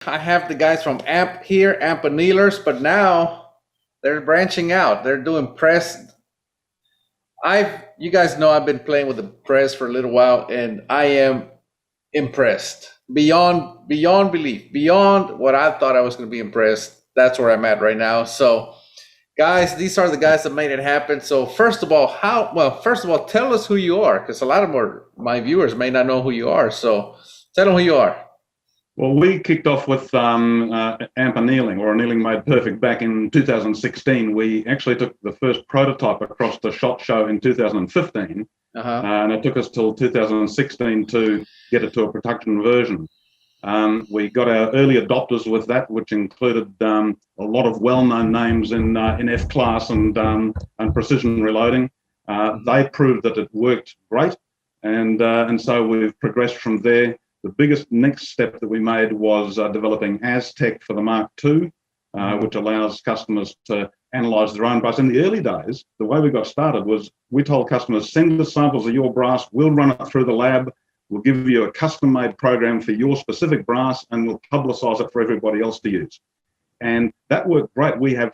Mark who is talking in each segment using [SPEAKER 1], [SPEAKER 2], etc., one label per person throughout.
[SPEAKER 1] I have the guys from AMP here, AMP Annealers, but now they're branching out. They're doing press. You guys know I've been playing with the press for a little while, and I am impressed beyond belief, beyond what I thought I was going to be impressed. That's where I'm at right now. So, guys, these are the guys that made it happen. So, first of all, tell us who you are, because a lot of my viewers may not know who you are. So, tell them who you are.
[SPEAKER 2] Well, we kicked off with AMP Annealing, or Annealing Made Perfect, back in 2016. We actually took the first prototype across the SHOT Show in 2015, and it took us till 2016 to get it to a production version. We got our early adopters with that, which included a lot of well-known names in F-class and precision reloading. They proved that it worked great, and so we've progressed from there. The biggest next step that we made was developing Aztec for the Mark II, which allows customers to analyze their own brass. In the early days, the way we got started was we told customers, send us samples of your brass, we'll run it through the lab, we'll give you a custom-made program for your specific brass, and we'll publicize it for everybody else to use. And that worked great. We have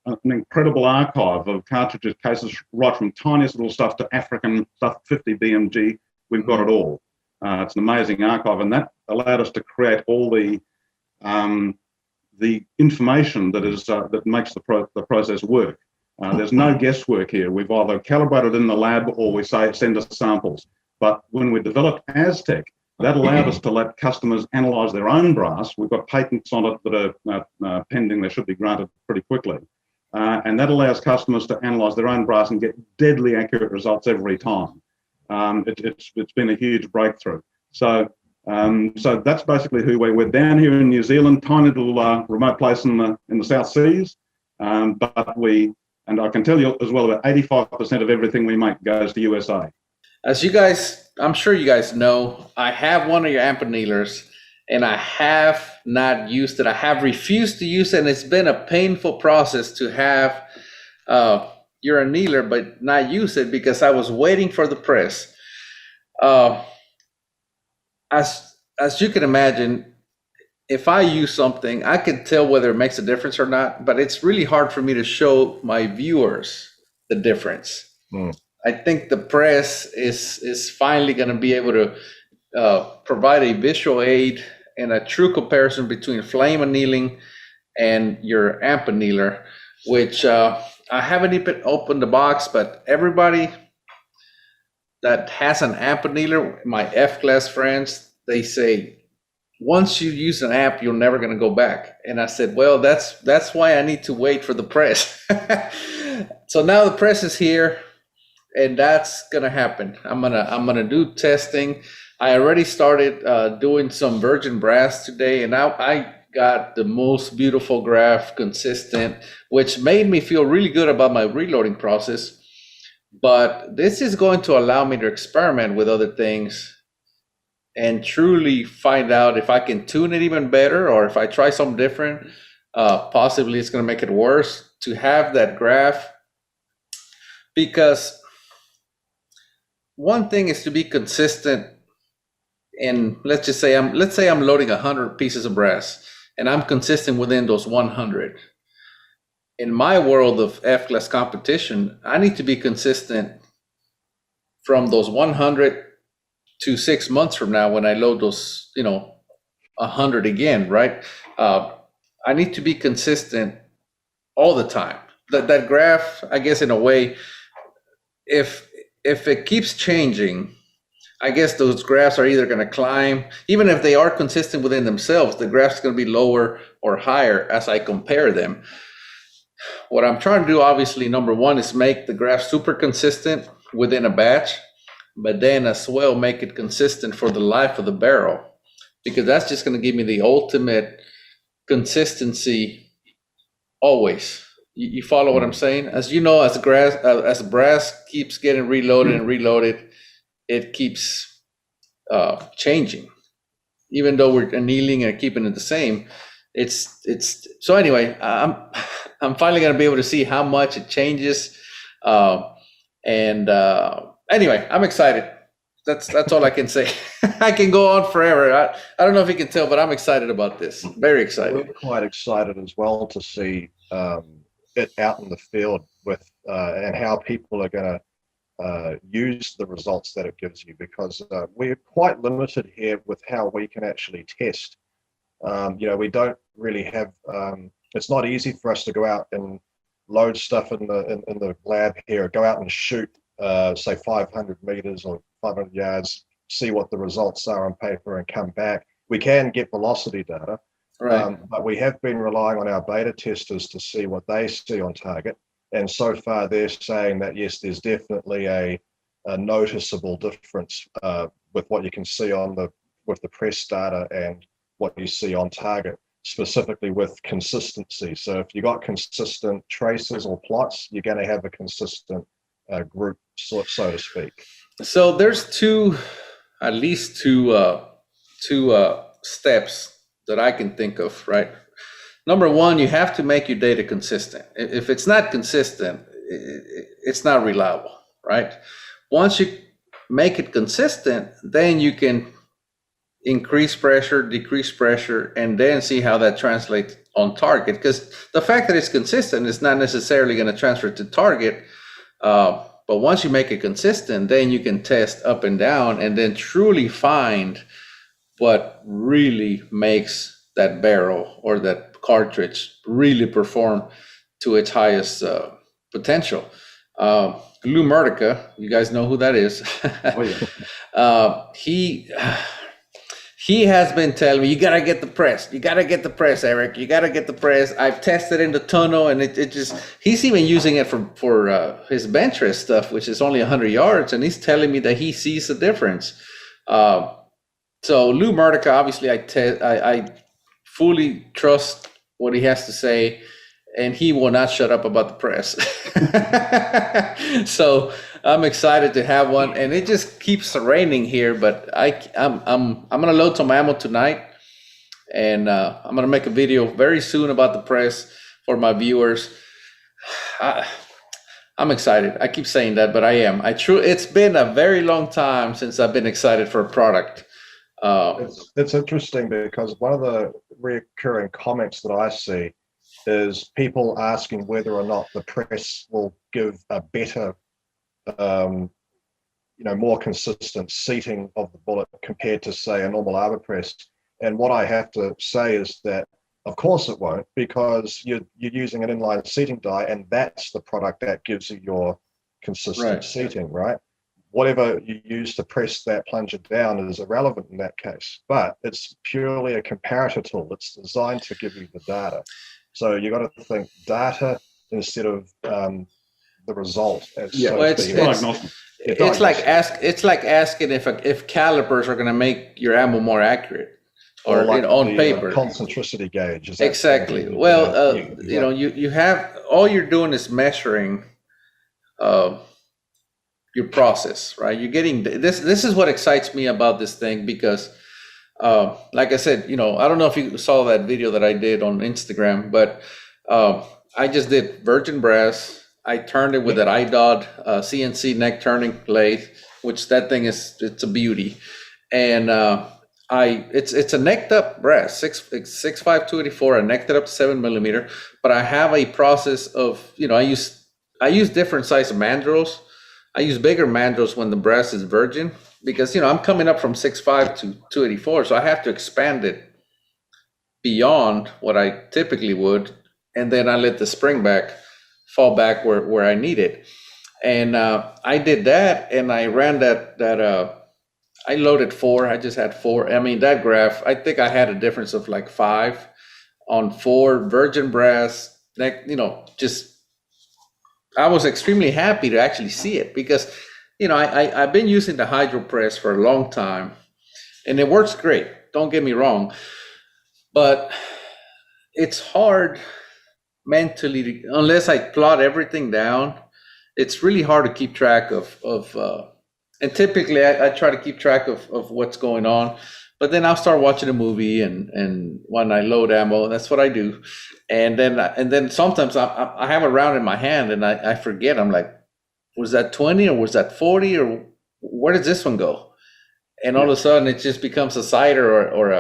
[SPEAKER 2] an incredible archive of cartridges, cases, right from tiniest little stuff to African stuff, 50 BMG, we've got it all. It's an amazing archive, and that allowed us to create all the information that makes the process work. There's no guesswork here. We've either calibrated in the lab or we say send us samples. But when we developed Aztec, that allowed us to let customers analyze their own brass. We've got patents on it that are pending. They should be granted pretty quickly. And that allows customers to analyze their own brass and get deadly accurate results every time. It's been a huge breakthrough. So that's basically who we're down here in New Zealand, tiny little remote place in the South Seas. But I can tell you as well, about 85% of everything we make goes to USA.
[SPEAKER 1] As you guys, I'm sure you guys know, I have one of your AMP Annealers, and I have not used it. I have refused to use it, and it's been a painful process to have your annealer but not use it because I was waiting for the press. As you can imagine, if I use something, I can tell whether it makes a difference or not, but it's really hard for me to show my viewers the difference. I think the press is finally going to be able to provide a visual aid and a true comparison between flame annealing and your AMP annealer, which I haven't even opened the box, but everybody that has an AMP annealer, my F-class friends, they say, once you use an AMP, you're never going to go back. And I said, well, that's why I need to wait for the press. So now the press is here, and that's going to happen. I'm gonna do testing. I already started doing some virgin brass today, and now I got the most beautiful graph, consistent, which made me feel really good about my reloading process. But this is going to allow me to experiment with other things and truly find out if I can tune it even better, or if I try something different, possibly it's going to make it worse to have that graph. Because one thing is to be consistent, and let's say I'm loading 100 pieces of brass, and I'm consistent within those 100. In my world of F-class competition, I need to be consistent from those 100 to 6 months from now when I load those, 100 again, right? I need to be consistent all the time. That graph, I guess, in a way, if it keeps changing, I guess those graphs are either going to climb, even if they are consistent within themselves, the graph's going to be lower or higher as I compare them. What I'm trying to do, obviously, number one, is make the graph super consistent within a batch, but then as well make it consistent for the life of the barrel, because that's just going to give me the ultimate consistency always. You follow what I'm saying? As you know, as brass keeps getting reloaded and reloaded, it keeps changing. Even though we're annealing and keeping it the same, it's so anyway, I'm finally going to be able to see how much it changes. Anyway, I'm excited. That's all I can say. I can go on forever. I don't know if you can tell, but I'm excited about this. Very excited.
[SPEAKER 3] We're quite excited as well to see it out in the field with and how people are going to use the results that it gives you, because we're quite limited here with how we can actually test. We don't really have. It's not easy for us to go out and load stuff in the lab here, go out and shoot, say 500 meters or 500 yards, see what the results are on paper, and come back. We can get velocity data,
[SPEAKER 1] right?
[SPEAKER 3] But we have been relying on our beta testers to see what they see on target. And so far, they're saying that yes, there's definitely a noticeable difference with what you can see with the press data and what you see on target, specifically with consistency. So if you got consistent traces or plots, you're going to have a consistent group, so to speak.
[SPEAKER 1] So there's at least two steps that I can think of, right? Number one, you have to make your data consistent. If it's not consistent, it's not reliable, right? Once you make it consistent, then you can increase pressure, decrease pressure, and then see how that translates on target. Because the fact that it's consistent is not necessarily going to transfer to target. But once you make it consistent, then you can test up and down and then truly find what really makes that barrel or that cartridge really perform to its highest potential. Lou Murdica, you guys know who that is.
[SPEAKER 3] Oh, yeah.
[SPEAKER 1] He has been telling me, you gotta get the press, Erik, you gotta get the press. I've tested in the tunnel, and it just, he's even using it for his bench rest stuff, which is only 100 yards, and he's telling me that he sees the difference. So Lou Murdica, obviously, I fully trust what he has to say, and he will not shut up about the press. So I'm excited to have one, and it just keeps raining here. But I'm gonna load some ammo tonight, and I'm gonna make a video very soon about the press for my viewers. I'm excited. I keep saying that, but I am. It's been a very long time since I've been excited for a product.
[SPEAKER 3] It's interesting because one of the recurring comments that I see is people asking whether or not the press will give a better, more consistent seating of the bullet compared to, say, a normal arbor press. And what I have to say is that, of course it won't, because you're using an inline seating die, and that's the product that gives you your consistent seating, right? Whatever you use to press that plunger down is irrelevant in that case, but it's purely a comparator tool. It's designed to give you the data. So you got to think data instead of the result.
[SPEAKER 1] It's like asking if calipers are going to make your ammo more accurate, or like on paper.
[SPEAKER 3] Concentricity gauge.
[SPEAKER 1] Exactly. Well, you have, all you're doing is measuring your process, right? You're getting this. This is what excites me about this thing, because like I said, I don't know if you saw that video that I did on Instagram, but I just did virgin brass. I turned it with an IDOD CNC neck turning lathe, which that thing it's a beauty. And it's a necked up brass, 6.5 284. I necked it up to 7mm, but I have a process of, I use different size mandrels. I use bigger mandrels when the brass is virgin, because I'm coming up from 6.5 to 284, so I have to expand it beyond what I typically would, and then I let the spring back fall back where I need it. And I did that, and I ran that I loaded 4. I just had 4. I mean, that graph, I think I had a difference of like 5 on 4 virgin brass neck. I was extremely happy to actually see it, because I've been using the hydro press for a long time, and it works great, don't get me wrong, but it's hard mentally, unless I plot everything down. It's really hard to keep track of and typically I try to keep track of what's going on, but then I'll start watching a movie, and when I load ammo, that's what I do. And then sometimes I have a round in my hand, and I forget. I'm like, was that 20 or was that 40, or where does this one go? and all of a sudden it just becomes a cider or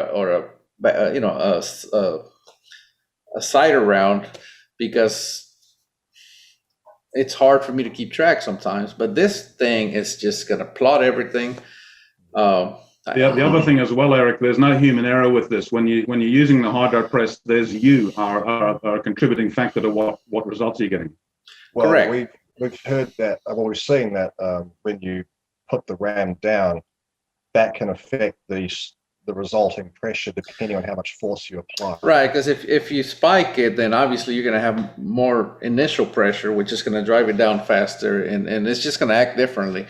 [SPEAKER 1] a cider round, because it's hard for me to keep track sometimes. But this thing is just going to plot everything.
[SPEAKER 2] The other thing as well, Erik, there's no human error with this. When you're using the hydro press, there's you are a contributing factor to what results you're getting.
[SPEAKER 3] Well,
[SPEAKER 1] correct.
[SPEAKER 3] We've heard that. Well, we've seen that when you put the ram down, that can affect the resulting pressure depending on how much force you apply.
[SPEAKER 1] Right, because if you spike it, then obviously you're going to have more initial pressure, which is going to drive it down faster, and it's just going to act differently.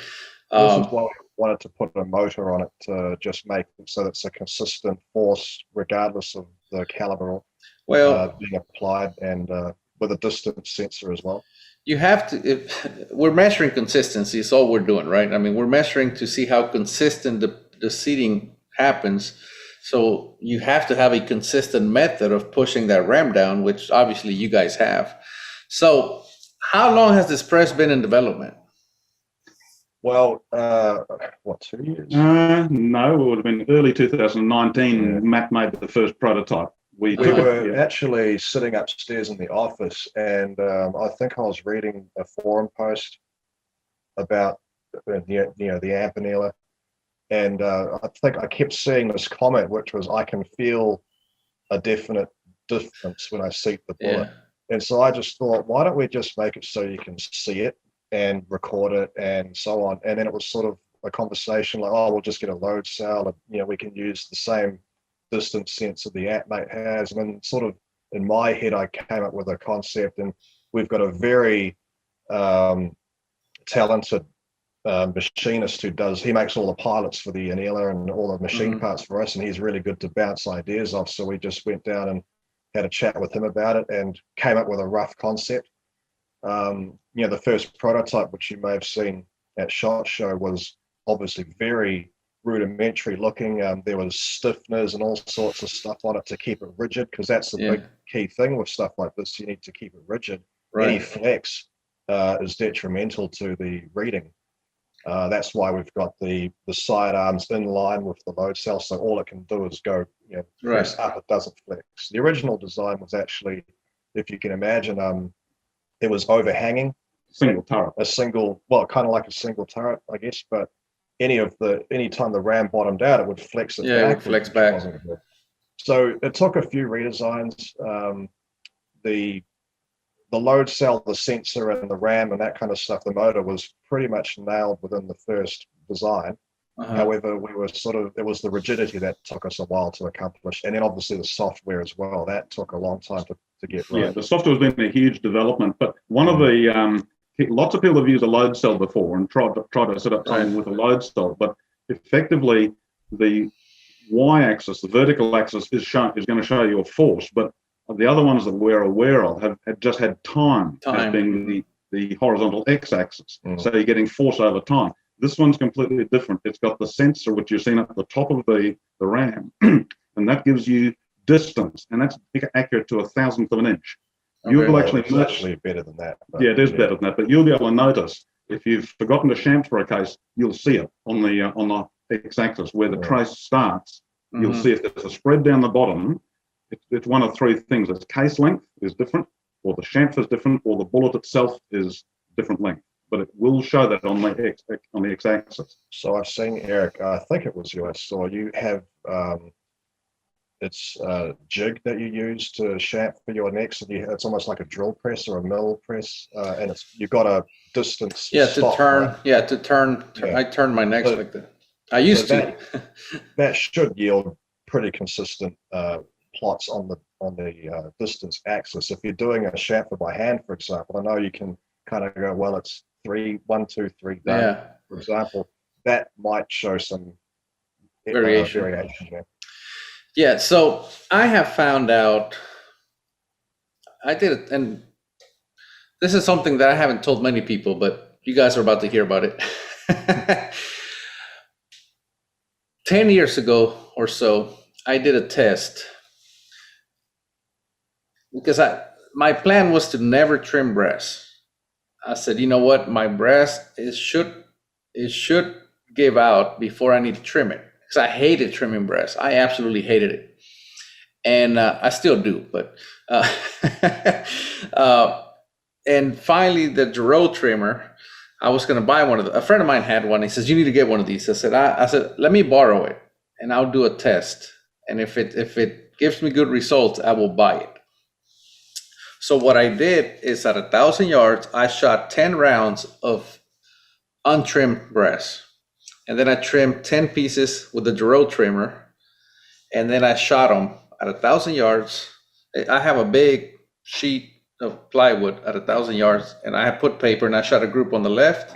[SPEAKER 3] This is why we wanted to put a motor on it to just make it so it's a consistent force regardless of the caliber being applied, and with a distance sensor as well.
[SPEAKER 1] You have to, if we're measuring consistency, is all we're doing, right? I mean, we're measuring to see how consistent the seating happens. So you have to have a consistent method of pushing that ram down, which obviously you guys have. So how long has this press been in development?
[SPEAKER 3] Well, 2 years?
[SPEAKER 2] No, it would have been early 2019. Yeah. Matt made the first prototype.
[SPEAKER 3] We were actually sitting upstairs in the office, and I think I was reading a forum post about the amp annealer, and I think I kept seeing this comment, which was, "I can feel a definite difference when I seat the bullet." Yeah. And so I just thought, why don't we just make it so you can see it and record it and so on? And then it was sort of a conversation like, "Oh, we'll just get a load cell, and we can use the same distance sensor the AmpMate has." And then sort of in my head, I came up with a concept, and we've got a very talented machinist he makes all the pilots for the annealer and all the machine parts for us, and he's really good to bounce ideas off. So we just went down and had a chat with him about it and came up with a rough concept. The first prototype, which you may have seen at SHOT Show, was obviously very rudimentary looking. There was stiffeners and all sorts of stuff on it to keep it rigid, because that's the big key thing with stuff like this. You need to keep it rigid. Right. Any flex is detrimental to the reading. That's why we've got the side arms in line with the load cell, so all it can do is go press up, it doesn't flex. The original design was actually, if you can imagine, it was overhanging.
[SPEAKER 2] Single turret.
[SPEAKER 3] Kind of like a single turret, I guess, but anytime the ram bottomed out, it would flex it back.
[SPEAKER 1] Yeah, it would flex back.
[SPEAKER 3] So it took a few redesigns. The load cell, the sensor, and the RAM and that kind of stuff, the motor was pretty much nailed within the first design. However, it was the rigidity that took us a while to accomplish. And then obviously the software as well, that took a long time to get right.
[SPEAKER 2] Yeah, the software has been a huge development, but one of the, lots of people have used a load cell before and tried to set up something with a load cell, but effectively the y-axis, the vertical axis is going to show you a force, but the other ones that we're aware of have just had time as being the horizontal x-axis. So you're getting force over time. This one's completely different. It's got the sensor, which you're seeing at the top of the RAM, and that gives you distance, and that's accurate to 1,000th of an inch. You'll actually
[SPEAKER 3] better than that.
[SPEAKER 2] Yeah, it is better than that, but you'll be able to notice if you've forgotten to chamfer a case, you'll see it on the x-axis where the trace starts. You'll see if there's a spread down the bottom. It's one of three things. Its case length is different, or the chamfer is different, or the bullet itself is different length. But it will show that on the x-axis.
[SPEAKER 3] So I've seen, Erik, I think it was you I saw, you have it's a jig that you use to chamfer your necks, and it's almost like a drill press or a mill press, and you've got a distance.
[SPEAKER 1] To turn. Right? Yeah, to turn. Yeah. I turn my necks like that. I used to.
[SPEAKER 3] That should yield pretty consistent plots on the distance axis. If you're doing a chamfer by hand, for example, I know you can kind of go, well, it's 1, 2, 3 done, for example. That might show some variation.
[SPEAKER 1] Yeah, so I have found out, I did it, and this is something that I haven't told many people, but you guys are about to hear about it. 10 years ago or so, I did a test because my plan was to never trim brass. I said, you know what, my brass should give out before I need to trim it. Because I hated trimming brass. I absolutely hated it. And I still do, but and finally the Giro trimmer, I was going to buy one of a friend of mine had one. He says, you need to get one of these. I said, let me borrow it and I'll do a test. And if it gives me good results, I will buy it. So what I did is at 1,000 yards, I shot 10 rounds of untrimmed brass. And then I trimmed 10 pieces with the Giro trimmer. And then I shot them at 1,000 yards. I have a big sheet of plywood at 1,000 yards, and I put paper, and I shot a group on the left,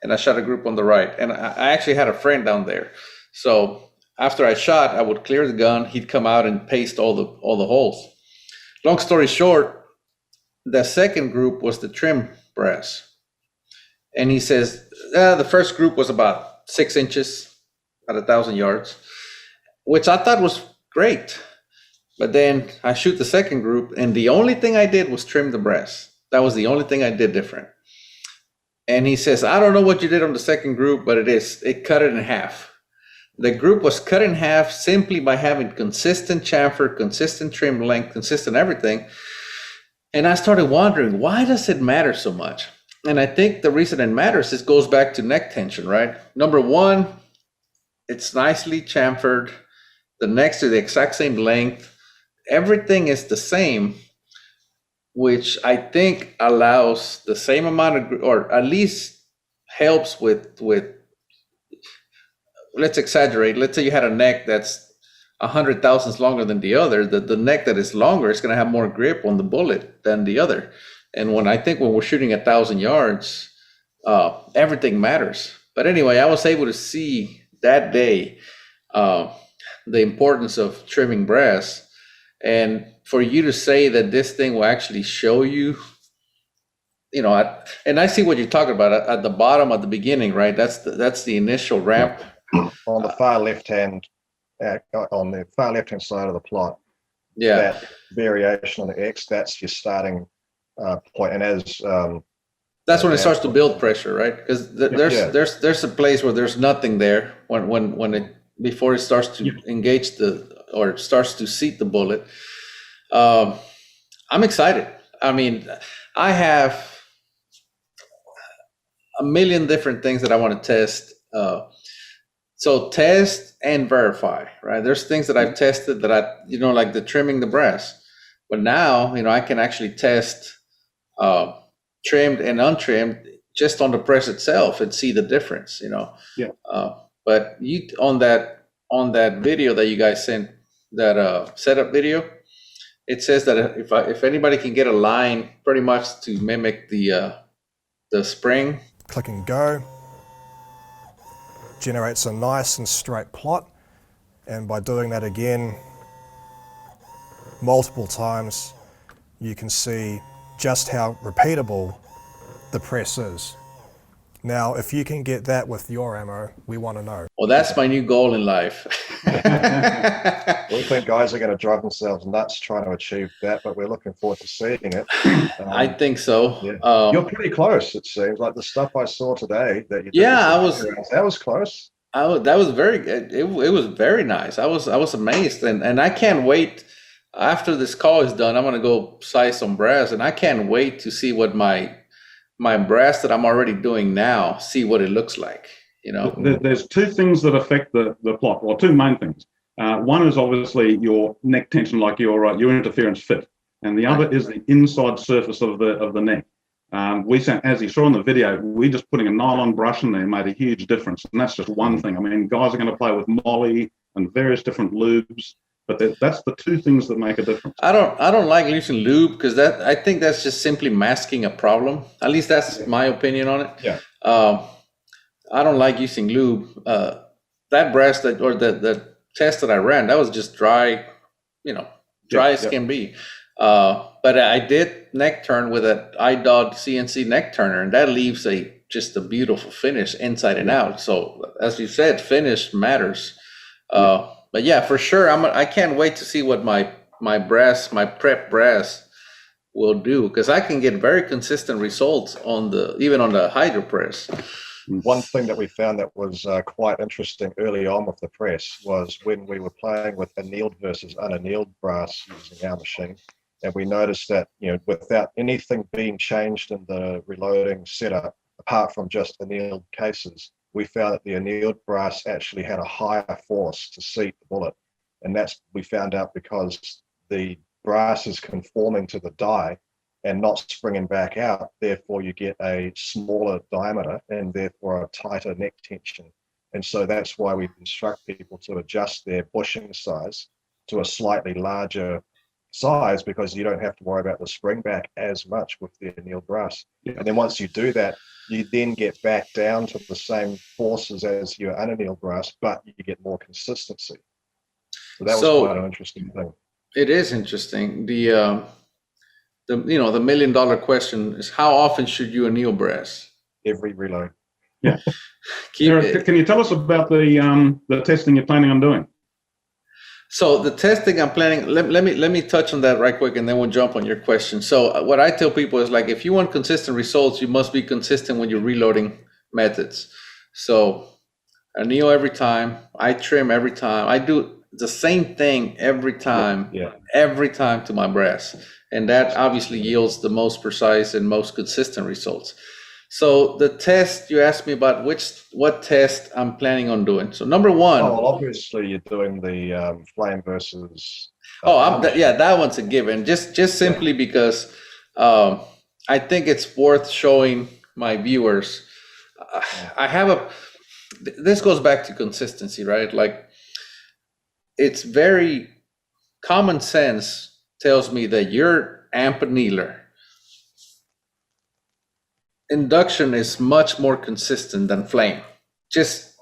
[SPEAKER 1] and I shot a group on the right. And I actually had a friend down there. So after I shot, I would clear the gun. He'd come out and paste all the holes. Long story short, the second group was the trim brass. And he says, the first group was about 6 inches at 1,000 yards, which I thought was great. But then I shoot the second group, and the only thing I did was trim the brass. That was the only thing I did different. And he says, I don't know what you did on the second group, but it cut it in half. The group was cut in half simply by having consistent chamfer, consistent trim length, consistent everything. And I started wondering, why does it matter so much? And I think the reason it matters is goes back to neck tension, right? Number one, it's nicely chamfered. The necks are the exact same length. Everything is the same, which I think allows the same amount of, or at least helps with, let's exaggerate. Let's say you had a neck that's 100 thousandths longer than the other. The neck that is longer is going to have more grip on the bullet than the other. And when we're shooting 1,000 yards, everything matters. But anyway, I was able to see that day the importance of trimming brass. And for you to say that this thing will actually show you, and I see what you're talking about at the bottom, at the beginning, right? That's the initial ramp.
[SPEAKER 3] On the far left hand, on the far left hand side of the plot.
[SPEAKER 1] Yeah.
[SPEAKER 3] That variation on the X, that's your starting point. And as
[SPEAKER 1] that's when it starts to build pressure, right? Because there's a place where there's nothing there before it starts to engage or starts to seat the bullet. I'm excited. I mean, I have a million different things that I want to test. So test and verify, right? There's things that I've tested that like the trimming the brass. But now, I can actually test trimmed and untrimmed just on the press itself and see the difference,
[SPEAKER 2] Yeah.
[SPEAKER 1] But on that video that you guys sent, that setup video, it says that if anybody can get a line pretty much to mimic the spring.
[SPEAKER 4] Click and go. Generates a nice and straight plot. And by doing that again multiple times, you can see just how repeatable the press is. Now, if you can get that with your ammo, we want to know.
[SPEAKER 1] Well, that's my new goal in life.
[SPEAKER 3] We think guys are going to drive themselves nuts trying to achieve that, but we're looking forward to seeing it.
[SPEAKER 1] I think so.
[SPEAKER 3] Yeah. You're pretty close, it seems. Like the stuff I saw today that you did.
[SPEAKER 1] Yeah,
[SPEAKER 3] that was close.
[SPEAKER 1] That was it was very nice. I was amazed, and I can't wait. After this call is done, I'm going to go size some brass, and I can't wait to see what my brass that I'm already doing now, see what it looks like.
[SPEAKER 2] There's two things that affect the plot, or two main things. One is obviously your neck tension, like your interference fit, and the other is the inside surface of the neck. As you saw in the video, we just putting a nylon brush in there made a huge difference, and that's just one thing. I mean, guys are going to play with moly and various different lubes, but that's the two things that make a difference.
[SPEAKER 1] I don't like using lube because I think that's just simply masking a problem. At least that's my opinion on it.
[SPEAKER 3] Yeah.
[SPEAKER 1] I don't like using lube. That brass the test that I ran, that was just dry, as can be. But I did neck turn with an iDog CNC neck turner, and that leaves just a beautiful finish inside and out. So as you said, finish matters. But yeah, for sure, I can't wait to see what my prep brass will do, because I can get very consistent results even on the hydro press.
[SPEAKER 3] One thing that we found that was quite interesting early on with the press was when we were playing with annealed versus unannealed brass using our machine. And we noticed that, without anything being changed in the reloading setup, apart from just annealed cases, we found that the annealed brass actually had a higher force to seat the bullet. And we found out because the brass is conforming to the die and not springing back out. Therefore, you get a smaller diameter and therefore a tighter neck tension. And so that's why we instruct people to adjust their bushing size to a slightly larger size, because you don't have to worry about the spring back as much with the annealed brass. Yeah. And then once you do that, you then get back down to the same forces as your unannealed brass, but you get more consistency. So that was quite an interesting thing. It
[SPEAKER 1] is interesting. The $1 million question is, how often should you anneal brass?
[SPEAKER 3] Every reload.
[SPEAKER 2] Yeah. Erik, can you tell us about the testing you're planning on doing?
[SPEAKER 1] So the testing I'm planning, let me touch on that right quick, and then we'll jump on your question. So what I tell people is, like, if you want consistent results, you must be consistent with your reloading methods. So anneal every time, I trim every time, I do the same thing every time, every time to my brass. And that obviously yields the most precise and most consistent results. So the test, you asked me about what test I'm planning on doing. So number one.
[SPEAKER 3] Oh, well, obviously you're doing the flame versus.
[SPEAKER 1] That one's a given. Just simply because I think it's worth showing my viewers. This goes back to consistency, right? Like, it's very common sense tells me that your amp annealer induction is much more consistent than flame, just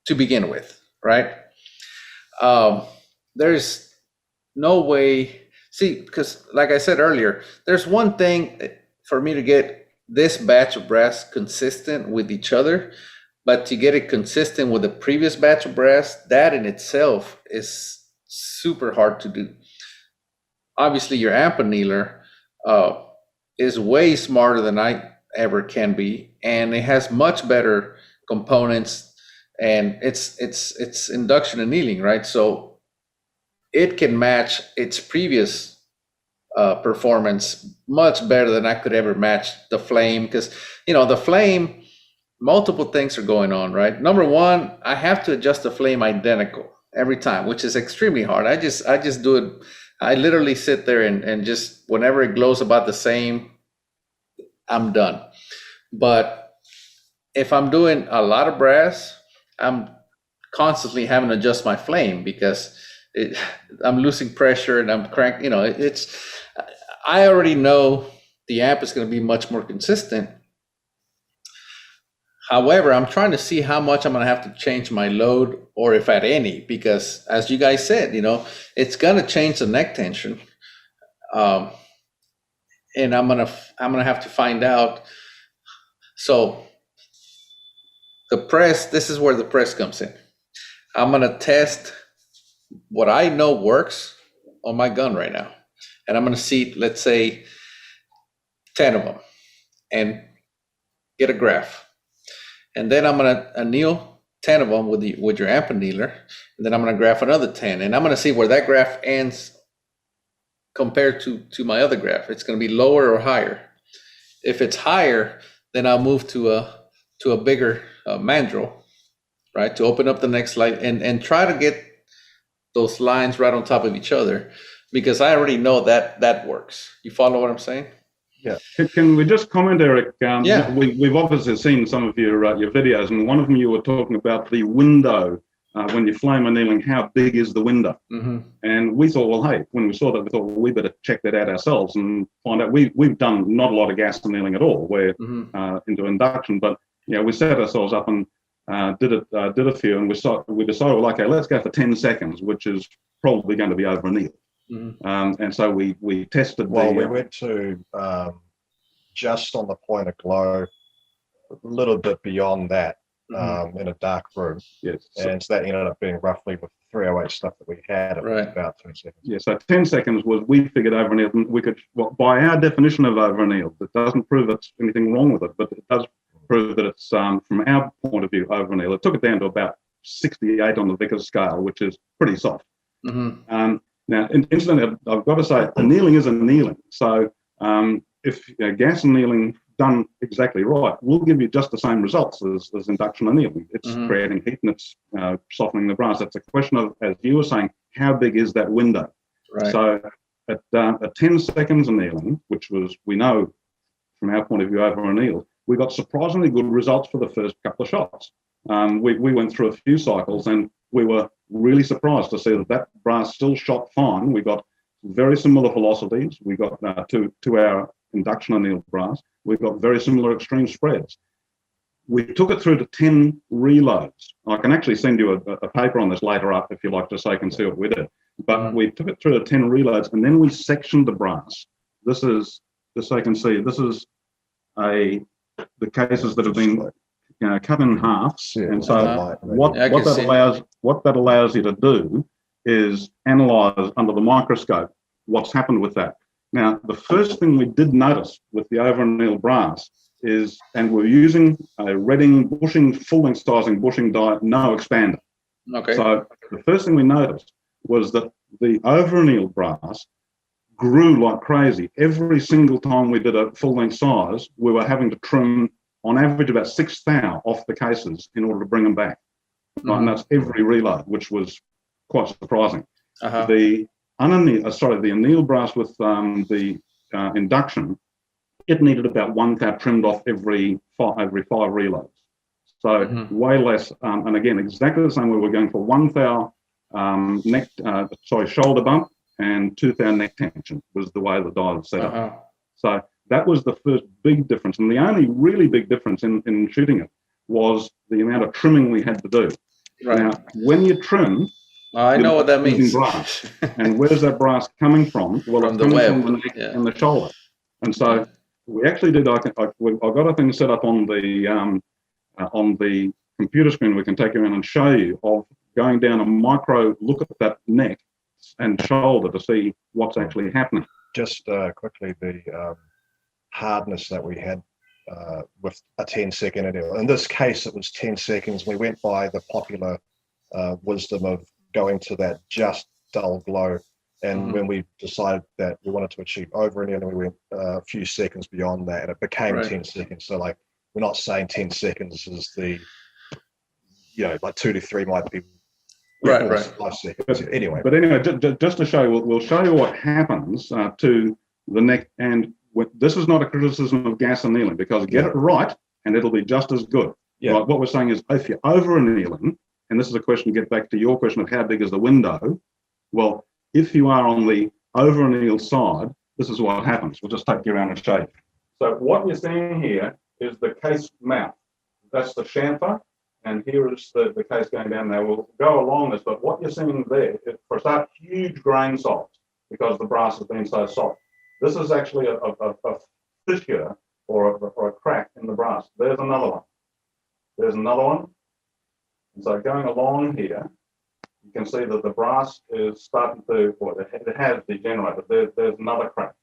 [SPEAKER 1] to begin with, right? There's no way, because like I said earlier, there's one thing for me to get this batch of brass consistent with each other, but to get it consistent with the previous batch of brass, that in itself is super hard to do. Obviously, your amp annealer is way smarter than I ever can be, and it has much better components, and it's induction annealing, right? So it can match its previous performance much better than I could ever match the flame, because the flame, multiple things are going on, right? Number one, I have to adjust the flame identical every time, which is extremely hard. I just do it. I literally sit there and just, whenever it glows about the same, I'm done. But if I'm doing a lot of brass, I'm constantly having to adjust my flame because I'm losing pressure and I'm cranking. I already know the amp is going to be much more consistent. However, I'm trying to see how much I'm going to have to change my load, or if at any, because as you guys said, it's going to change the neck tension. And I'm gonna have to find out. So the press, this is where the press comes in. I'm gonna test what I know works on my gun right now, and I'm gonna see, let's say, 10 of them, and get a graph. And then I'm gonna anneal 10 of them with your amp annealer, and then I'm gonna graph another 10, and I'm gonna see where that graph ends compared to my other graph. It's going to be lower or higher. If it's higher, then I'll move to a bigger mandrel, right, to open up the next slide and try to get those lines right on top of each other, because I already know that works. You follow what I'm saying?
[SPEAKER 2] Yeah. Can we just comment, Erik? We've obviously seen some of your videos, and one of them you were talking about the window. When you're flame annealing, how big is the window? Mm-hmm. And we thought, well, hey, when we saw that, we thought, well, we better check that out ourselves and find out. We've done not a lot of gas annealing at all. We're into induction, but we set ourselves up and did a few, and we decided, well, okay, let's go for 10 seconds, which is probably going to be over annealed. Mm-hmm. And so we tested.
[SPEAKER 3] Well, we went to just on the point of glow, a little bit beyond that. In a dark room, yes, and so that ended up being roughly with 308 stuff that we had about 10 seconds.
[SPEAKER 2] Yeah, so 10 seconds was, we figured over annealed, and we could, by our definition of over annealed, it doesn't prove it's anything wrong with it, but it does prove that it's, from our point of view, over anneal. It took it down to about 68 on the Vickers scale, which is pretty soft. Now, incidentally, I've got to say, annealing is annealing. So if gas annealing done exactly right will give you just the same results as induction annealing. It's creating heat and it's softening the brass. It's a question of, as you were saying, how big is that window?
[SPEAKER 1] Right.
[SPEAKER 2] So at 10 seconds annealing, which was, we know from our point of view, over annealed, we got surprisingly good results for the first couple of shots. We went through a few cycles and we were really surprised to see that brass still shot fine. We got very similar velocities. We got to our induction annealed brass. We got very similar extreme spreads. We took it through to 10 reloads. I can actually send you a paper on this later up if you like, just so you can see what we did. But we took it through to 10 reloads and then we sectioned the brass. This is, just so you can see, this is the cases that have been cut in half. And so what that allows you to do is analyze under the microscope what's happened with that. Now, the first thing we did notice with the over annealed brass is, and we're using a Reading bushing, full-length sizing bushing die, no expander.
[SPEAKER 1] Okay.
[SPEAKER 2] So the first thing we noticed was that the over annealed brass grew like crazy. Every single time we did a full-length size, we were having to trim on average about 6 thou off the cases in order to bring them back. Right, and that's every reload, which was quite surprising. The annealed brass with the induction, it needed about 1 thou trimmed off every 5 reloads. So way less, and again, exactly the same way. We're going for 1 thou shoulder bump and 2 thou neck tension was the way the die was set up. So that was the first big difference. And the only really big difference in shooting it was the amount of trimming we had to do. Right. Now, when you trim,
[SPEAKER 1] I know what that means.
[SPEAKER 2] Brass. And where's that brass coming from? Well,
[SPEAKER 1] from
[SPEAKER 2] it's
[SPEAKER 1] the
[SPEAKER 2] coming
[SPEAKER 1] web.
[SPEAKER 2] from the neck and the shoulder. And so we actually did. I got a thing set up on the computer screen. We can take you around and show you of going down a micro look at that neck and shoulder to see what's actually happening.
[SPEAKER 3] Just quickly, the hardness that we had with a 10-second anneal. In this case, it was 10 seconds. We went by the popular wisdom of going to that just dull glow. And when we decided that we wanted to achieve over annealing, we went a few seconds beyond that, and it became 10 seconds. So, like, we're not saying 10 seconds is the, like 2 to 3 might be 5 seconds. Anyway,
[SPEAKER 2] just to show you, we'll show you what happens to the neck. And this is not a criticism of gas annealing, because get it right and it'll be just as good. Right? What we're saying is, if you're over annealing, and this is a question to get back to your question of how big is the window. Well, if you are on the over annealed side, this is what happens. We'll just take you around and show you. So what you're seeing here is the case mouth. That's the chamfer, and here is the case going down there. We'll go along this, but what you're seeing there is, for a start, huge grain size because the brass has been so soft. This is actually a fissure or a crack in the brass. There's another one. There's another one. And so going along here, you can see that the brass is starting to, it has degenerated. There's another crack.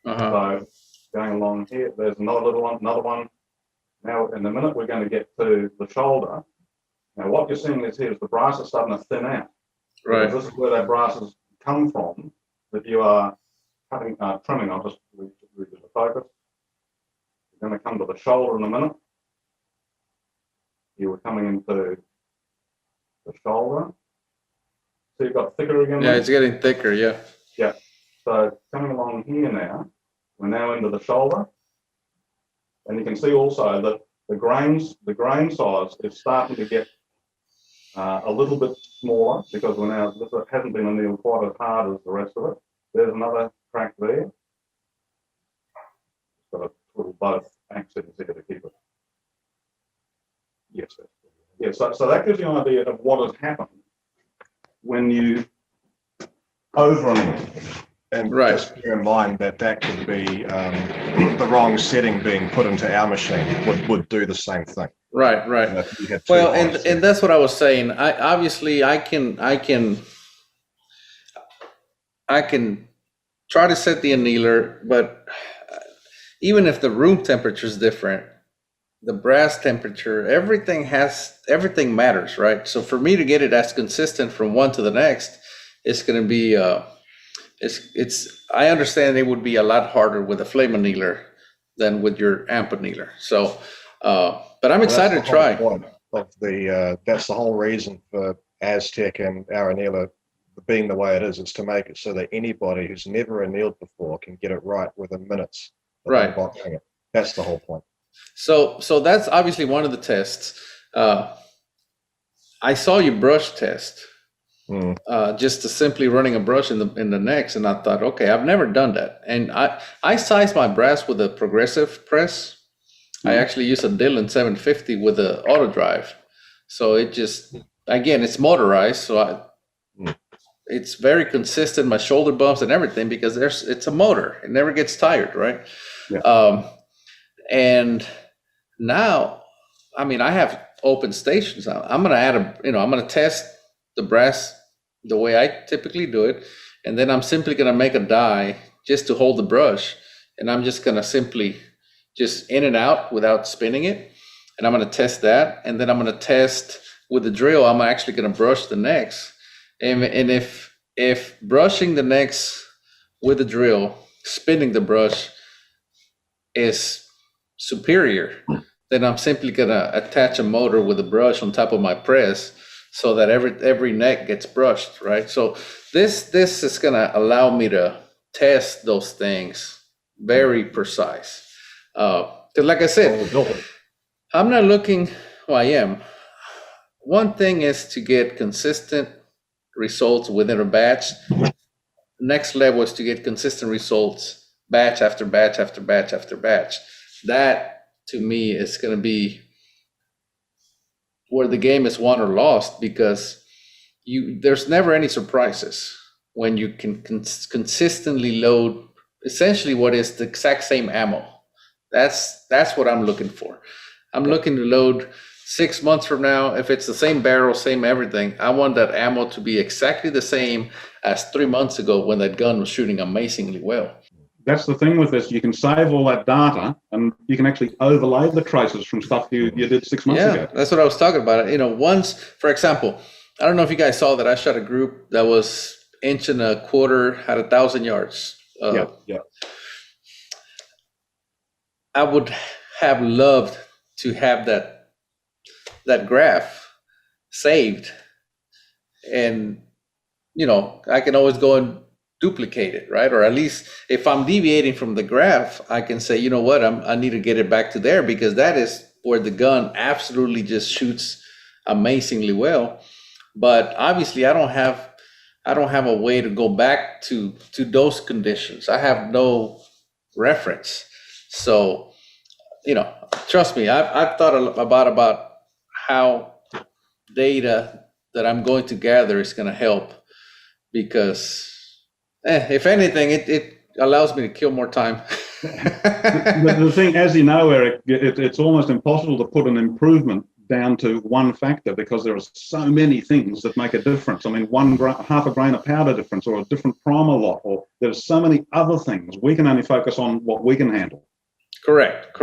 [SPEAKER 2] So going along here, there's another little one, another one. Now, in a minute, we're going to get to the shoulder. Now, what you're seeing is here is the brass is starting to thin out. Right. This is where that brass has come from, that you are cutting, trimming. I'll just redo the focus. We're going to come to the shoulder in a minute. You were coming into the shoulder. So you've got thicker again.
[SPEAKER 1] Yeah, it's getting thicker. Yeah.
[SPEAKER 2] Yeah. So coming along here now, we're now into the shoulder, and you can see also that the grain size is starting to get a little bit smaller because this hasn't been annealed quite as hard as the rest of it. There's another crack there. It's got a little both accents here to keep it. Yes. Yeah. So that gives you an idea of what has happened when you over anneal.
[SPEAKER 3] And just bear in mind that could be the wrong setting being put into our machine would do the same thing.
[SPEAKER 1] Right. Well, and that's what I was saying. I can try to set the annealer, but even if the room temperature is different, the brass temperature, everything matters, right? So for me to get it as consistent from one to the next, it's going to be I understand it would be a lot harder with a flame annealer than with your amp annealer. So, but I'm excited to try.
[SPEAKER 3] That's the whole reason for Aztec and our annealer being the way it is to make it so that anybody who's never annealed before can get it right within minutes of unboxing it. That's the whole point.
[SPEAKER 1] So that's obviously one of the tests. I saw you brush test, just to simply running a brush in the necks, and I thought, okay, I've never done that. And I size my brass with a progressive press. I actually use a Dillon 750 with a auto drive. So it just, again, it's motorized, so it's very consistent. My shoulder bumps and everything, because it's a motor. It never gets tired, right? Yeah. And now, I mean, I have open stations. I'm going to I'm going to test the brass the way I typically do it. And then I'm simply going to make a die just to hold the brush. And I'm just going to simply just in and out without spinning it. And I'm going to test that. And then I'm going to test with the drill. I'm actually going to brush the necks. And if brushing the necks with the drill, spinning the brush is superior, then I'm simply gonna attach a motor with a brush on top of my press so that every neck gets brushed, right? So this is gonna allow me to test those things very precise. Because like I said, I'm not looking, well, I am. One thing is to get consistent results within a batch. Next level is to get consistent results batch after batch after batch after batch. That to me is going to be where the game is won or lost, because there's never any surprises when you can consistently load essentially what is the exact same ammo. That's what I'm looking for. I'm looking to load 6 months from now. If it's the same barrel, same everything, I want that ammo to be exactly the same as 3 months ago when that gun was shooting amazingly well.
[SPEAKER 2] That's the thing with this. You can save all that data, and you can actually overlay the traces from stuff you did 6 months ago.
[SPEAKER 1] Yeah, that's what I was talking about. Once, for example, I don't know if you guys saw that I shot a group that was 1.25 inches at 1,000 yards.
[SPEAKER 2] Yeah.
[SPEAKER 1] I would have loved to have that graph saved, and I can always go and duplicate it, right? Or at least if I'm deviating from the graph, I can say, you know what, I need to get it back to there, because that is where the gun absolutely just shoots amazingly well. But obviously I don't have a way to go back to those conditions. I have no reference. So, trust me, I've thought about how data that I'm going to gather is going to help, because if anything, it allows me to kill more time.
[SPEAKER 2] the thing, as you know, Erik, it's almost impossible to put an improvement down to one factor, because there are so many things that make a difference. I mean, half a grain of powder difference, or a different primer lot, or there's so many other things. We can only focus on what we can handle. Correct.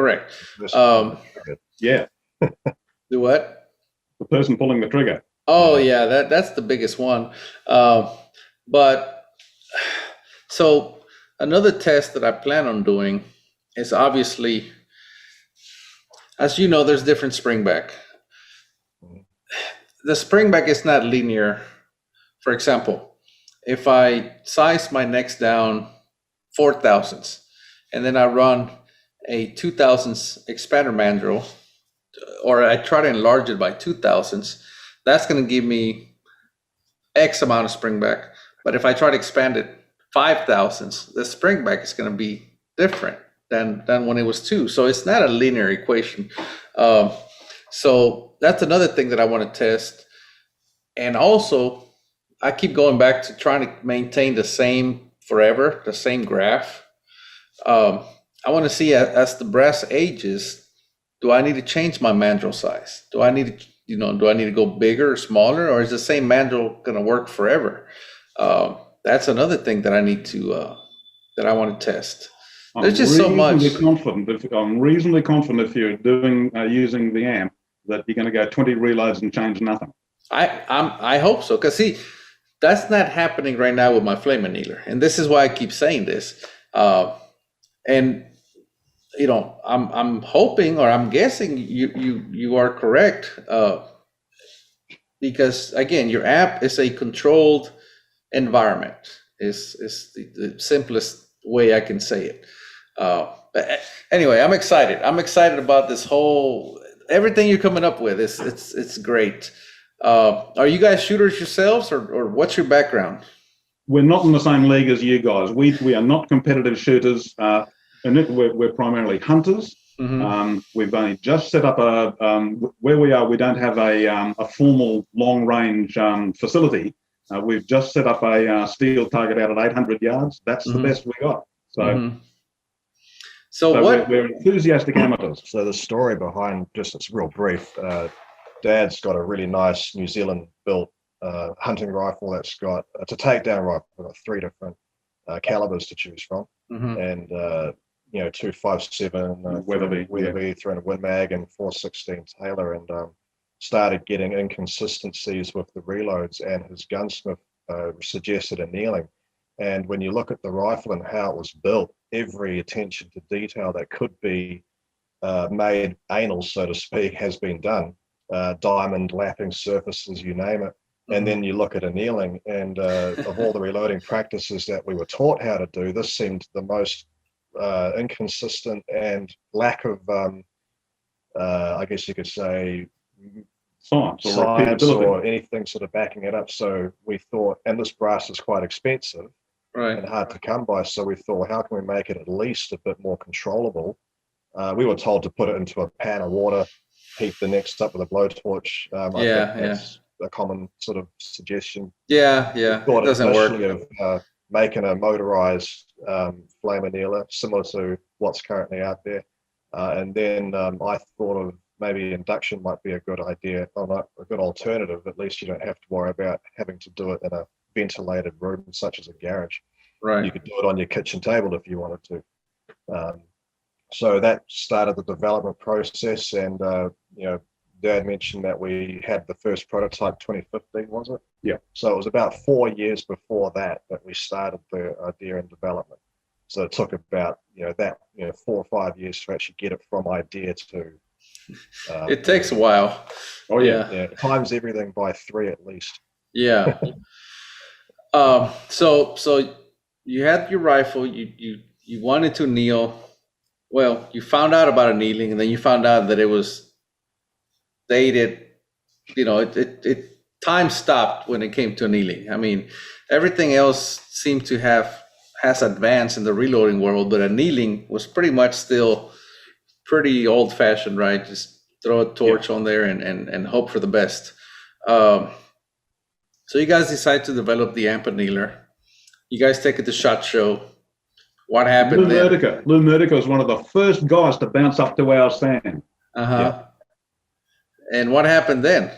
[SPEAKER 2] Yeah.
[SPEAKER 1] Do what?
[SPEAKER 2] The person pulling the trigger.
[SPEAKER 1] Oh yeah, that's the biggest one. But so another test that I plan on doing is, obviously, as you know, there's different springback. The springback is not linear. For example, if I size my necks down 4 thousandths and then I run a 2 thousandths expander mandrel, or I try to enlarge it by 2 thousandths, that's going to give me X amount of springback. But if I try to expand it 5 thousandths, the springback is going to be different than when it was 2. So it's not a linear equation. So that's another thing that I want to test. And also, I keep going back to trying to maintain the same forever, the same graph. I want to see, as the brass ages, do I need to change my mandrel size? Do I need to go bigger or smaller, or is the same mandrel going to work forever? That's another thing that I need to that I want to test. There's just so much.
[SPEAKER 2] I'm reasonably confident if you're doing using the amp that you're going to go 20 reloads and change nothing.
[SPEAKER 1] I hope so, because see, that's not happening right now with my flame annealer, and this is why I keep saying this. And you know, I'm hoping, or I'm guessing you are correct, because again, your amp is a controlled environment. Is the simplest way I can say it. But anyway, I'm excited. I'm excited about this whole everything you're coming up with. It's great. Are you guys shooters yourselves, or what's your background?
[SPEAKER 2] We're not in the same league as you guys. We are not competitive shooters. We're primarily hunters.
[SPEAKER 1] Mm-hmm.
[SPEAKER 2] We've only just set up where we are. We don't have a formal long range facility. We've just set up a steel target out at 800 yards. That's the best we got. So,
[SPEAKER 1] so what?
[SPEAKER 2] We're enthusiastic amateurs.
[SPEAKER 3] So the story behind, just it's real brief. Dad's got a really nice New Zealand built hunting rifle that's got, it's a takedown rifle, got 3 different calibers to choose from, and 257 Weatherby 300 Win Mag and 416 Taylor, and started getting inconsistencies with the reloads, and his gunsmith suggested annealing. And when you look at the rifle and how it was built, every attention to detail that could be made anal, so to speak, has been done. Diamond lapping surfaces, you name it. And then you look at annealing, and of all the reloading practices that we were taught how to do, this seemed the most inconsistent and lack of, I guess you could say,
[SPEAKER 2] science
[SPEAKER 3] or anything sort of backing it up. So we thought, and this brass is quite expensive,
[SPEAKER 1] right,
[SPEAKER 3] and hard to come by. So we thought, how can we make it at least a bit more controllable? We were told to put it into a pan of water, heat the necks up with a blowtorch. I think that's a common sort of suggestion.
[SPEAKER 1] Yeah. It doesn't work.
[SPEAKER 3] Of making a motorized flame annealer similar to what's currently out there, and then I thought of maybe induction might be a good idea, or not a good alternative. At least you don't have to worry about having to do it in a ventilated room such as a garage.
[SPEAKER 1] Right.
[SPEAKER 3] You could do it on your kitchen table if you wanted to. So that started the development process, and Dad mentioned that we had the first prototype 2015, was it?
[SPEAKER 2] Yeah.
[SPEAKER 3] So it was about 4 years before that we started the idea and development. So it took about 4 or 5 years to actually get it from idea to.
[SPEAKER 1] It takes a while.
[SPEAKER 2] Oh yeah.
[SPEAKER 3] Yeah. Times everything by 3 at least.
[SPEAKER 1] Yeah. So you had your rifle. You wanted to anneal. Well, you found out about annealing, and then you found out that it was dated. It time stopped when it came to annealing. I mean, everything else seemed to has advanced in the reloading world, but annealing was pretty much still pretty old fashioned, right? Just throw a torch on there and hope for the best. So you guys decide to develop the amp annealer. You guys take it to SHOT Show. What happened then?
[SPEAKER 2] Lou Murdica was one of the first guys to bounce up to our stand.
[SPEAKER 1] And what happened then?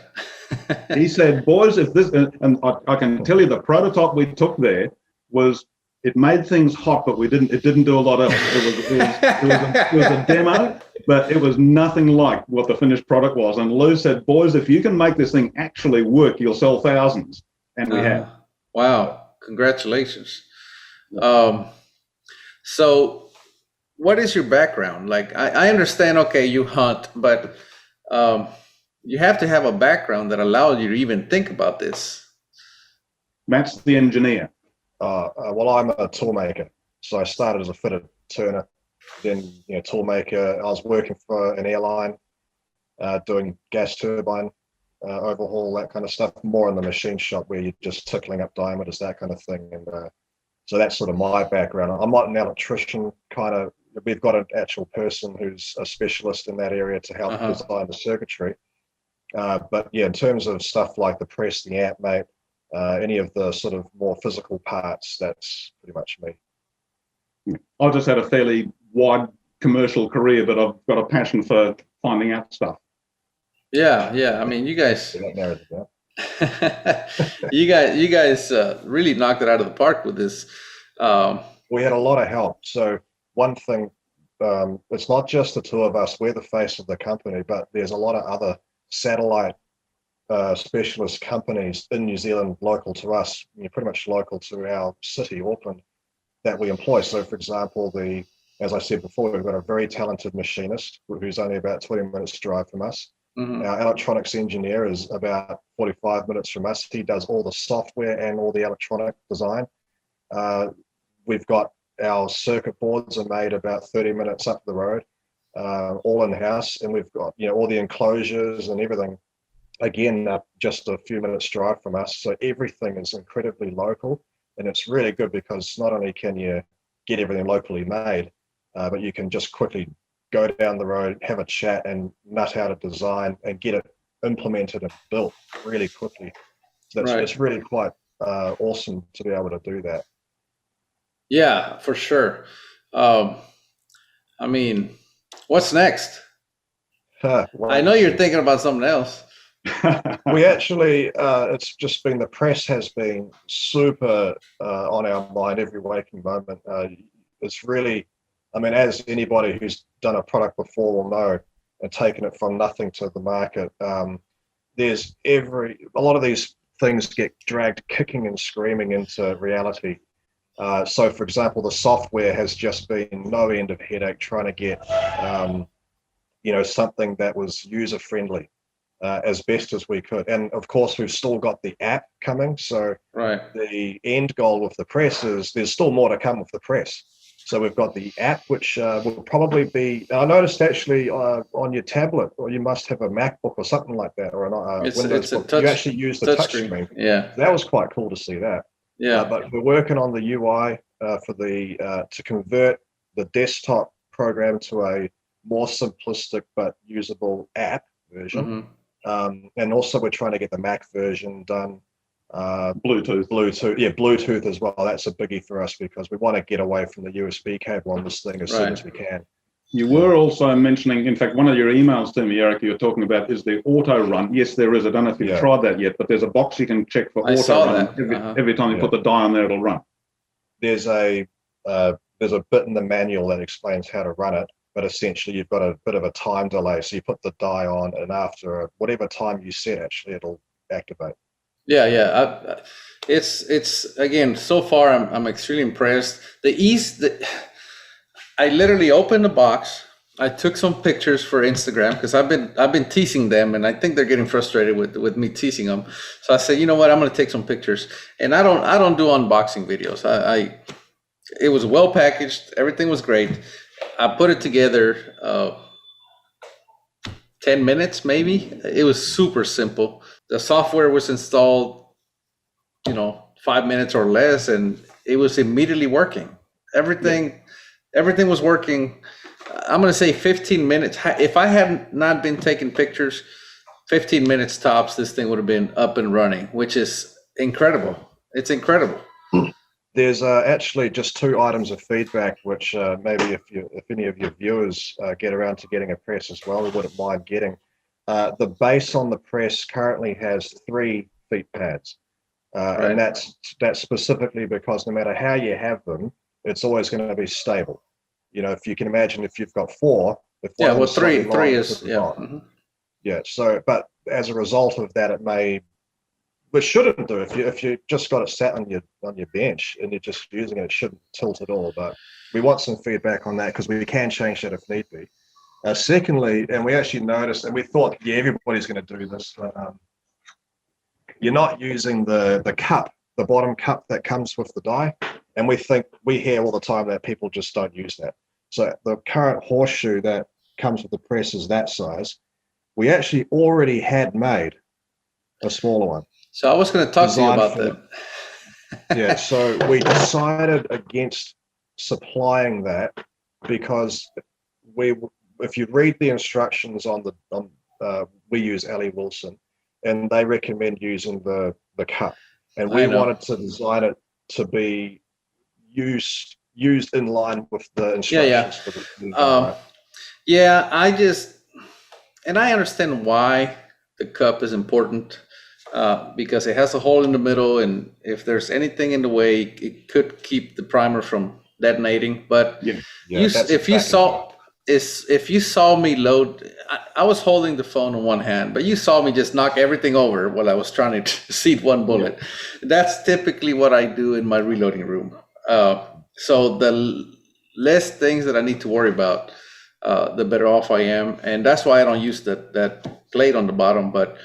[SPEAKER 2] He said, boys, if this, and I can tell you the prototype we took there was, it made things hot, but it didn't do a lot else. It was a demo, but it was nothing like what the finished product was. And Lou said, boys, if you can make this thing actually work, you'll sell thousands. And we have.
[SPEAKER 1] Wow. Congratulations. So what is your background? Like, I understand, okay, you hunt, but you have to have a background that allows you to even think about this.
[SPEAKER 2] Matt's the engineer.
[SPEAKER 3] Well, I'm a tool maker. So I started as a fitted turner, then tool maker. I was working for an airline, doing gas turbine overhaul, that kind of stuff, more in the machine shop where you're just tickling up diameters, that kind of thing. And so that's sort of my background. I'm not an electrician, we've got an actual person who's a specialist in that area to help design the circuitry. But yeah, in terms of stuff like the press, the amp mate, any of the sort of more physical parts, that's pretty much me.
[SPEAKER 2] I've just had a fairly wide commercial career, but I've got a passion for finding out stuff.
[SPEAKER 1] Yeah. I mean, you guys, you guys really knocked it out of the park with this.
[SPEAKER 3] We had a lot of help. So one thing, it's not just the two of us, we're the face of the company, but there's a lot of other satellite specialist companies in New Zealand local to us, pretty much local to our city, Auckland, that we employ. So for example, as I said before, we've got a very talented machinist who's only about 20 minutes drive from us.
[SPEAKER 1] Mm-hmm.
[SPEAKER 3] Our electronics engineer is about 45 minutes from us. He does all the software and all the electronic design. We've got our circuit boards are made about 30 minutes up the road, all in-house, and we've got all the enclosures and everything, again, just a few minutes drive from us. So everything is incredibly local, and it's really good because not only can you get everything locally made, but you can just quickly go down the road, have a chat, and nut out a design and get it implemented and built really quickly. So it's really quite awesome to be able to do that.
[SPEAKER 1] Yeah, for sure. I mean, what's next?
[SPEAKER 3] Well,
[SPEAKER 1] I know you're thinking about something else.
[SPEAKER 3] We actually, it's just been, the press has been super on our mind every waking moment. It's really, I mean, as anybody who's done a product before will know, and taken it from nothing to the market, there's a lot of these things get dragged kicking and screaming into reality. So for example, the software has just been no end of headache trying to get, something that was user friendly as best as we could. And of course, we've still got the app coming. So the end goal with the press is there's still more to come with the press. So we've got the app, which will probably be, I noticed actually on your tablet, or you must have a MacBook or something like that, or a Windows book. You actually use the touch screen.
[SPEAKER 1] Yeah.
[SPEAKER 3] That was quite cool to see that.
[SPEAKER 1] Yeah.
[SPEAKER 3] But we're working on the UI to convert the desktop program to a more simplistic but usable app version. Mm-hmm. And also we're trying to get the Mac version done. Bluetooth as well. That's a biggie for us because we want to get away from the USB cable on this thing as soon as we can.
[SPEAKER 2] You were also mentioning, in fact, one of your emails to me, Erik, you're talking about is the auto run. Yes, there is. I don't know if you've tried that yet, but there's a box you can check for auto run. Every time you put the die on there, it'll run.
[SPEAKER 3] There's a bit in the manual that explains how to run it, but essentially you've got a bit of a time delay. So you put the die on, and after whatever time you set, actually it'll activate.
[SPEAKER 1] Yeah. It's again, so far I'm extremely impressed. I literally opened the box. I took some pictures for Instagram because I've been teasing them, and I think they're getting frustrated with me teasing them. So I said, you know what, I'm going to take some pictures. And I don't do unboxing videos. It was well packaged. Everything was great. I put it together 10 minutes maybe. It was super simple. The software was installed, 5 minutes or less, and it was immediately working. Everything was working. I'm going to say 15 minutes. If I had not been taking pictures, 15 minutes tops, this thing would have been up and running, which is incredible. It's incredible.
[SPEAKER 3] There's actually just 2 items of feedback, which maybe if any of your viewers get around to getting a press as well, we wouldn't mind getting. The base on the press currently has 3 feet pads, and that's specifically because no matter how you have them, it's always going to be stable. If you can imagine, if you've got 4, if 3 is So, but as a result of that, but shouldn't do if you just got it sat on your bench and you're just using it shouldn't tilt at all. But we want some feedback on that because we can change that if need be. Secondly, and we actually noticed, and we thought, everybody's going to do this, but you're not using the cup, the bottom cup that comes with the die. And we hear all the time that people just don't use that. So the current horseshoe that comes with the press is that size. We actually already had made a smaller one.
[SPEAKER 1] So I was going to talk to you about that.
[SPEAKER 3] So we decided against supplying that because if you read the instructions we use Ali Wilson, and they recommend using the cup, and we wanted to design it to be used in line with the instructions for the
[SPEAKER 1] I understand why the cup is important. Because it has a hole in the middle, and if there's anything in the way, it could keep the primer from detonating. But
[SPEAKER 2] Yeah.
[SPEAKER 1] if you saw me load, I was holding the phone in one hand, but you saw me just knock everything over while I was trying to seat one bullet. Yeah. That's typically what I do in my reloading room. So the less things that I need to worry about, the better off I am, and that's why I don't use that plate on the bottom. But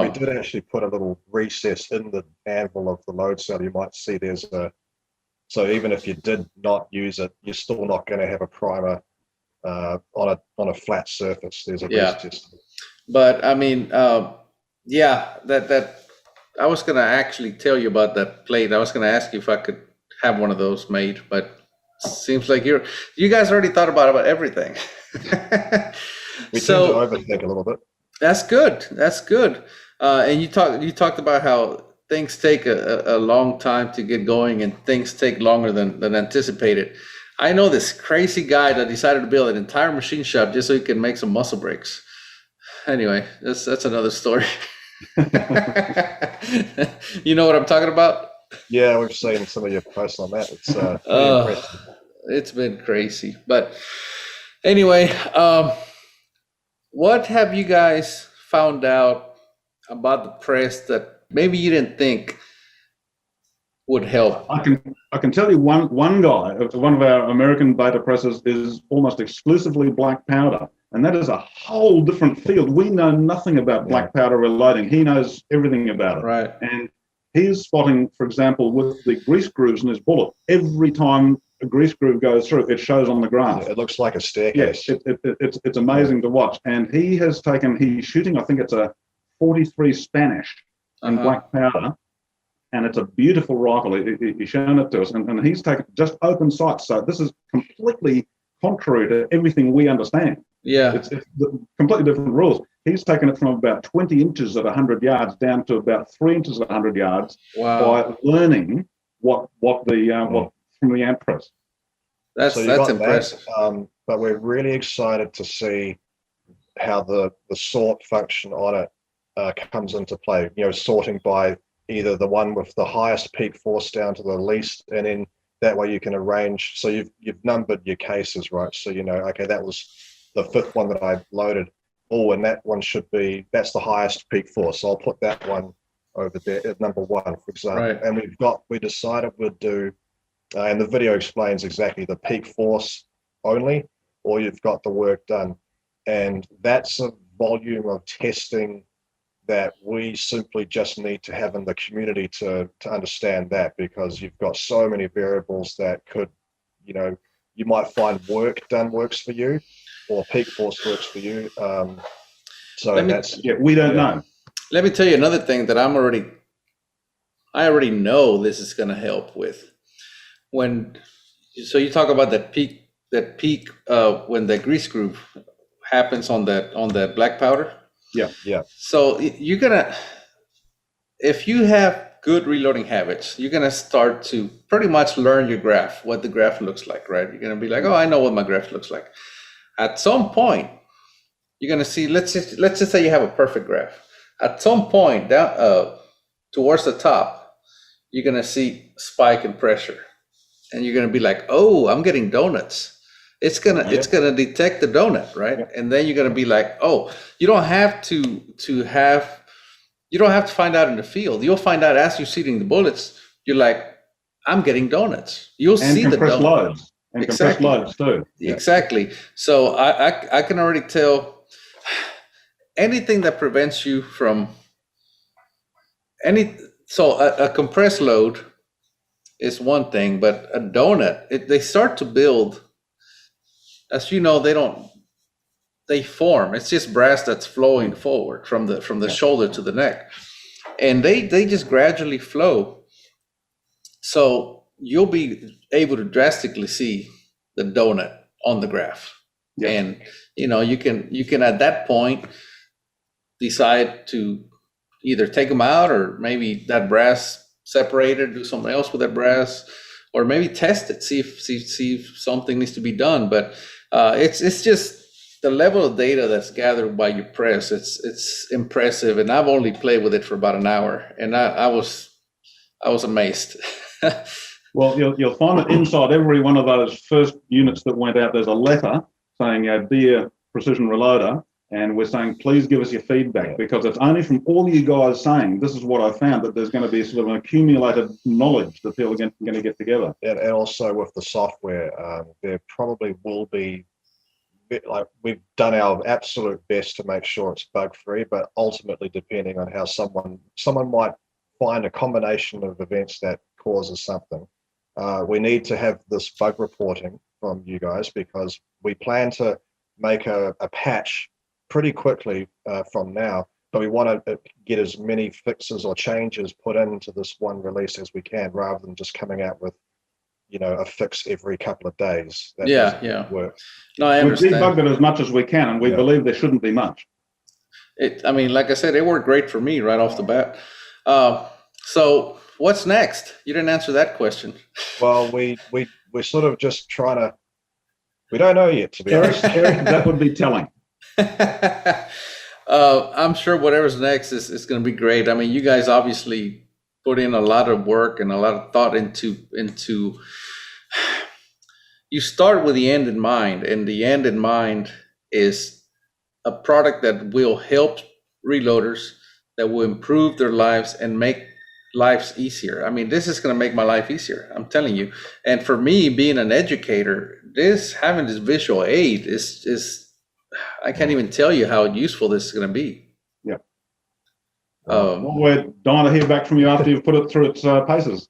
[SPEAKER 3] we did actually put a little recess in the anvil of the load cell. You might see there's so even if you did not use it, you're still not going to have a primer on a flat surface. There's a recess.
[SPEAKER 1] But I mean, that I was going to actually tell you about that plate. I was going to ask you if I could have one of those made, but seems like you guys already thought about everything.
[SPEAKER 3] We tend to overthink a little bit.
[SPEAKER 1] That's good. And you talked about how things take a long time to get going, and things take longer than anticipated. I know this crazy guy that decided to build an entire machine shop just so he can make some muscle brakes. Anyway, that's another story. You know what I'm talking about?
[SPEAKER 3] Yeah, we've seen some of your posts on that. It's impressive.
[SPEAKER 1] It's been crazy. But anyway, what have you guys found out about the press that maybe you didn't think would help?
[SPEAKER 2] I can tell you one guy, one of our American beta presses is almost exclusively black powder, and that is a whole different field. We know nothing about black powder reloading. He knows everything about it.
[SPEAKER 1] Right.
[SPEAKER 2] And he's spotting, for example, with the grease grooves in his bullet, every time a grease groove goes through, it shows on the graph.
[SPEAKER 3] It looks like a staircase.
[SPEAKER 2] Yes, it's amazing to watch. And he's shooting, I think it's a 43 Spanish in black powder. And it's a beautiful rifle. He's shown it to us, and he's taken just open sights. So this is completely contrary to everything we understand.
[SPEAKER 1] Yeah,
[SPEAKER 2] it's completely different rules. He's taken it from about 20 inches at 100 yards down to about 3 inches at 100 yards by learning what from the amp press.
[SPEAKER 1] That's impressive.
[SPEAKER 3] But we're really excited to see how the sort function on it comes into play. Sorting by either the one with the highest peak force down to the least, and then that way you can arrange. So you've numbered your cases, right? So okay, that was the fifth one that I loaded. Oh, and that one that's the highest peak force. So I'll put that one over there at number one, for example.
[SPEAKER 1] Right.
[SPEAKER 3] And we decided we'd do, and the video explains exactly the peak force only, or you've got the work done, and that's a volume of testing that we simply just need to have in the community to understand that, because you've got so many variables that could, you might find work done works for you, or peak force works for you.
[SPEAKER 2] We don't know.
[SPEAKER 1] Let me tell you another thing that I already know this is going to help with. So you talk about that peak when the grease groove happens on that black powder.
[SPEAKER 3] Yeah.
[SPEAKER 1] So if you have good reloading habits, you're gonna start to pretty much learn your graph, what the graph looks like, right? You're gonna be like, oh, I know what my graph looks like. At some point, you're gonna see. Let's just say you have a perfect graph. At some point down towards the top, you're gonna see spike in pressure, and you're gonna be like, oh, I'm getting donuts. It's gonna detect the donut, right? Yeah. And then you're gonna be like, oh, you don't have to find out in the field. You'll find out as you're seating the bullets. You're like, I'm getting donuts. You'll see the donut.
[SPEAKER 2] Loads. And compressed loads too.
[SPEAKER 1] Exactly. So I can already tell anything that prevents you from a compressed load is one thing, but a donut, they start to build. As you know, they form. It's just brass that's flowing forward from the shoulder to the neck. And they just gradually flow. So you'll be able to drastically see the donut on the graph. Yeah. And you can at that point decide to either take them out, or maybe that brass separated, do something else with that brass, or maybe test it, see if something needs to be done. But it's just the level of data that's gathered by your press. It's impressive, and I've only played with it for about an hour, and I was amazed.
[SPEAKER 2] Well, you'll find that inside every one of those first units that went out, there's a letter saying, "Dear Precision Reloader," and we're saying, please give us your feedback, because it's only from all you guys saying, this is what I found, that there's going to be sort of an accumulated knowledge that people are going to get together.
[SPEAKER 3] And also with the software, there probably will be, like, we've done our absolute best to make sure it's bug free, but ultimately, depending on how someone might find a combination of events that causes something, we need to have this bug reporting from you guys, because we plan to make a patch pretty quickly from now, but we want to get as many fixes or changes put into this one release as we can, rather than just coming out with, a fix every couple of days. That doesn't work.
[SPEAKER 1] No, I understand.
[SPEAKER 2] We've debugged it as much as we can, and we believe there shouldn't be much.
[SPEAKER 1] I mean, like I said, it worked great for me right off the bat. So what's next? You didn't answer that question.
[SPEAKER 3] Well, we're sort of just trying to, we don't know yet, to be honest.
[SPEAKER 2] That would be telling.
[SPEAKER 1] I'm sure whatever's next is going to be great. I mean, you guys obviously put in a lot of work and a lot of thought into. You start with the end in mind, and the end in mind is a product that will help reloaders, that will improve their lives and make lives easier. I mean, this is going to make my life easier, I'm telling you. And for me, being an educator, having this visual aid is I can't even tell you how useful this is going to be.
[SPEAKER 2] Yeah. We're dying to hear back from you after you've put it through its paces.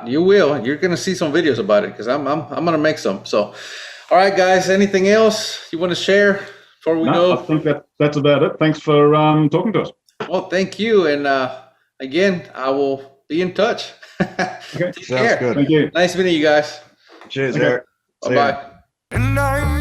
[SPEAKER 1] You will. You're going to see some videos about it, because I'm going to make some. So, all right, guys. Anything else you want to share before we go?
[SPEAKER 2] I think that's about it. Thanks for talking to us.
[SPEAKER 1] Well, thank you. And again, I will be in touch.
[SPEAKER 2] Okay.
[SPEAKER 1] Take care.
[SPEAKER 3] Good.
[SPEAKER 2] Thank you.
[SPEAKER 1] Nice meeting you guys.
[SPEAKER 3] Cheers, Erik.
[SPEAKER 1] Bye-bye.